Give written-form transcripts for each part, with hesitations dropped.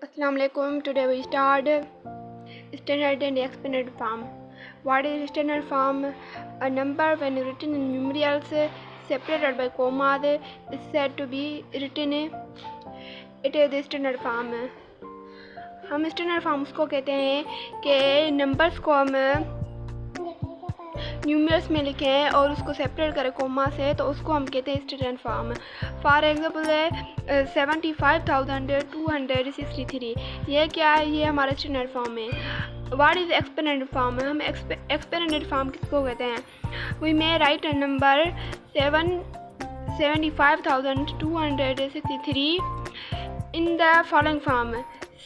Assalamualaikum. Today we start standard and expanded form. What is standard form? A number when written in numerals separated by commas is said to be written. It is the standard form. हम standard forms को कहते हैं कि numbers को हम numerals में लिखें और उसको सेपरेट करें कोमा से, तो उसको हम कहते हैं स्टैंडर्ड फॉर्म। फॉर एग्जांपल है 75,263। ये क्या है? ये हमारा स्टैंडर्ड फॉर्म है। What is exponent form? हम एक्सपोनेंट फॉर्म किसको कहते हैं? We may write number 75,263 in the following form: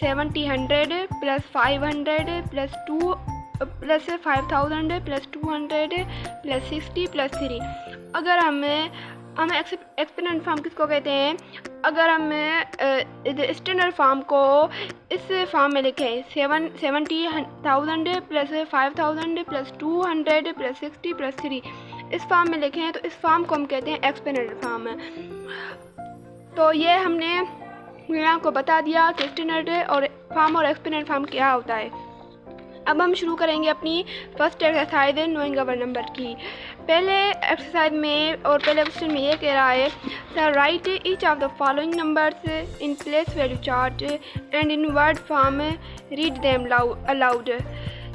70, 100 plus 500 plus 2 plus 5,000 plus 200 plus 60 plus 3। अगर हम एक्सपोनेंट फॉर्म किसको कहते हैं? अगर हम स्टैंडर्ड फॉर्म को इस फॉर्म में लिखें 70,000 प्लस 5,000 प्लस 200 प्लस 60 प्लस 3, इस फॉर्म में लिखें तो इस फॉर्म को हम कहते हैं एक्सपोनेंट फॉर्म। तो ये हमने आपको बता दिया कि स्टैंडर्ड और फॉर्म और एक्सपोनेंट फॉर्म क्या होता है। अब हम शुरू करेंगे अपनी first exercise knowing our number की। पहले एक्सरसाइज में और पहले क्वेश्चन में ये कह रहा है sir right each of the following numbers in place value chart and in word form, read them allowed.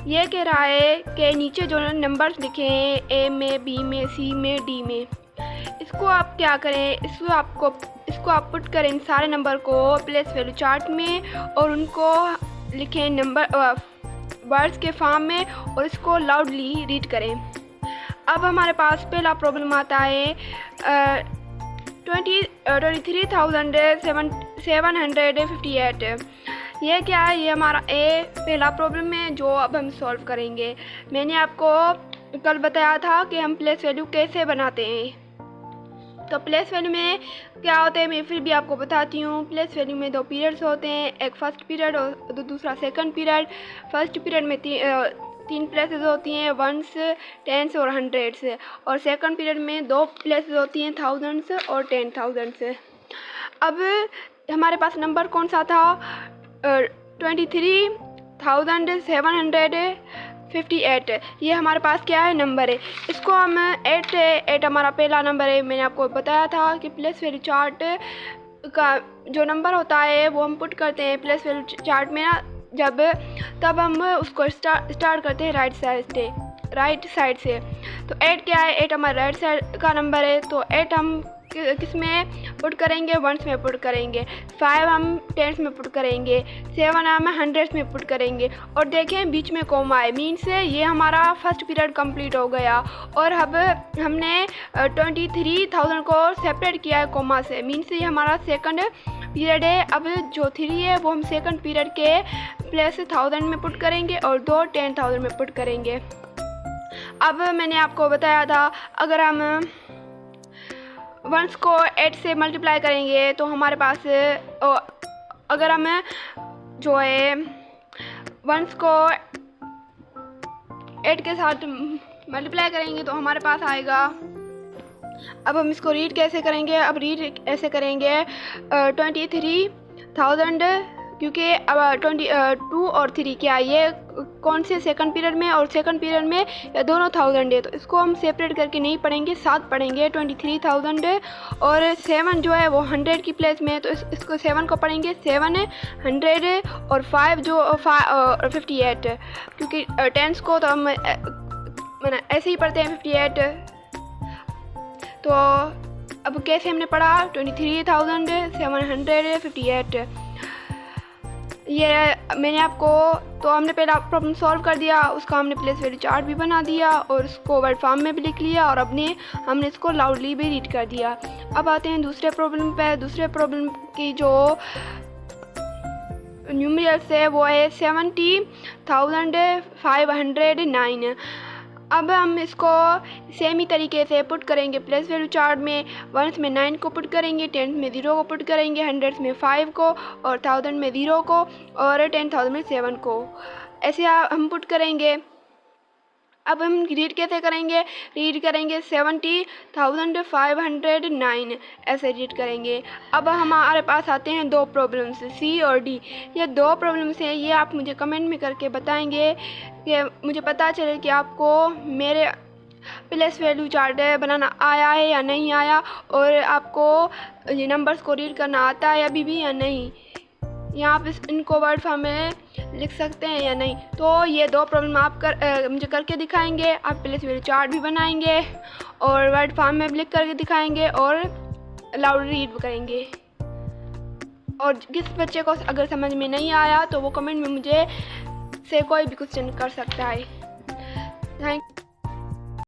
ये कह रहा है कि नीचे जो नंबर्स लिखे हैं ए में, बी में, सी में, डी में, इसको आप क्या करें, इसको आप पुट करें इन सारे नंबर को प्लेस वैल्यू चार्ट में और उनको लिखें नंबर वर्ड्स के फॉर्म में और इसको लाउडली रीड करें। अब हमारे पास पहला प्रॉब्लम आता है 23,758। ये क्या है? ये हमारा पहला प्रॉब्लम है जो अब हम सॉल्व करेंगे। मैंने आपको कल बताया था कि हम प्लेस वैल्यू कैसे बनाते हैं। तो प्लेस वैल्यू में क्या होते हैं मैं फिर भी आपको बताती हूँ। प्लेस वैल्यू में 2 पीरियड्स होते हैं, एक फर्स्ट पीरियड और दूसरा सेकंड पीरियड। फर्स्ट पीरियड में 3 प्लेसेस होती हैं, 1s, 10s और 100s, और सेकंड पीरियड में 2 प्लेसेस होती हैं, 1000s और 10,000s। अब हमारे पास नंबर कौन सा था? 23,758। ये हमारे पास क्या है? नंबर है। इसको हम 8 हमारा पहला नंबर है। मैंने आपको बताया था कि प्लेस वैल्यू चार्ट का जो नंबर होता है वो हम पुट करते हैं प्लेस वैल्यू चार्ट में ना, तब हम उसको स्टार्ट करते हैं राइट साइड से। तो 8 क्या है? 8 हमारा राइट साइड का नंबर है। तो 8 हम किस में पुट करेंगे? 1s में पुट करेंगे। 5 हम 10s में पुट करेंगे। 7 हम 100s में पुट करेंगे। और देखें बीच में कॉमा है, मीन्स ये हमारा फर्स्ट पीरियड कंप्लीट हो गया। और अब हमने 23,000 को सेपरेट किया है कॉमा से, मीन्स ये हमारा सेकंड पीरियड है। अब जो 3 है वो हम सेकंड पीरियड के प्लेस 1000 में पुट करेंगे और 2 10,000 में पुट करेंगे। अब मैंने आपको बताया था अगर हम 1s को 8 से मल्टीप्लाई करेंगे तो हमारे पास अगर हम जो है 1s को 8 के साथ मल्टीप्लाई करेंगे तो हमारे पास आएगा। अब हम इसको रीड कैसे करेंगे? अब रीड ऐसे करेंगे 23,000, क्योंकि अब 22 और 3 क्या ये कौन से सेकंड पीरियड में और सेकंड पीरियड में या दोनों 1000 है, तो इसको हम सेपरेट करके नहीं पढ़ेंगे, साथ पढ़ेंगे। 23,000 और 7 जो है वो 100 की प्लेस में, तो इसको 7 को पढ़ेंगे 7, 100 और 5 जो 58, क्योंकि 10s को तो हम ऐसे ही पढ़ते हैं 58। तो अब कैसे हमने पढ़ा? 23,758। ये मैंने आपको, तो हमने पहला प्रॉब्लम सॉल्व कर दिया, उसका हमने प्लेस वैल्यू चार्ट भी बना दिया और उसको वर्ड फॉर्म में भी लिख लिया और हमने इसको लाउडली भी रीड कर दिया। अब आते हैं दूसरे प्रॉब्लम पे। दूसरे प्रॉब्लम की जो न्यूमरल्स है वो है 70,509। अब हम इसको सेम ही तरीके से पुट करेंगे प्लेस वैल्यू चार्ट में। 1s में 9 को पुट करेंगे, 10s में 0 को पुट करेंगे, 100s में 5 को और 1000 में 0 को और 10,000 में 7 को। ऐसे हम पुट करेंगे। अब हम रीड कैसे करेंगे? रीड करेंगे 70,509 ऐसे रीड करेंगे। अब हमारे पास आते हैं दो प्रॉब्लम्स, सी और डी। ये दो प्रॉब्लम्स हैं, ये आप मुझे कमेंट में करके बताएंगे कि मुझे पता चले कि आपको मेरे प्लेस वैल्यू चार्ट बनाना आया है या नहीं आया, और आपको ये नंबर्स को रीड करना आता है अभी भी या नहीं, या आप इनको वर्ड फॉर्म में लिख सकते हैं या नहीं। तो ये दो प्रॉब्लम आप मुझे करके दिखाएंगे। आप प्लेस वैल्यू चार्ट भी बनाएंगे और वर्ड फॉर्म में भी लिख करके दिखाएंगे और लाउड रीड भी करेंगे। और जिस बच्चे को अगर समझ में नहीं आया तो वो कमेंट में मुझे से कोई भी क्वेश्चन कर सकता है। थैंक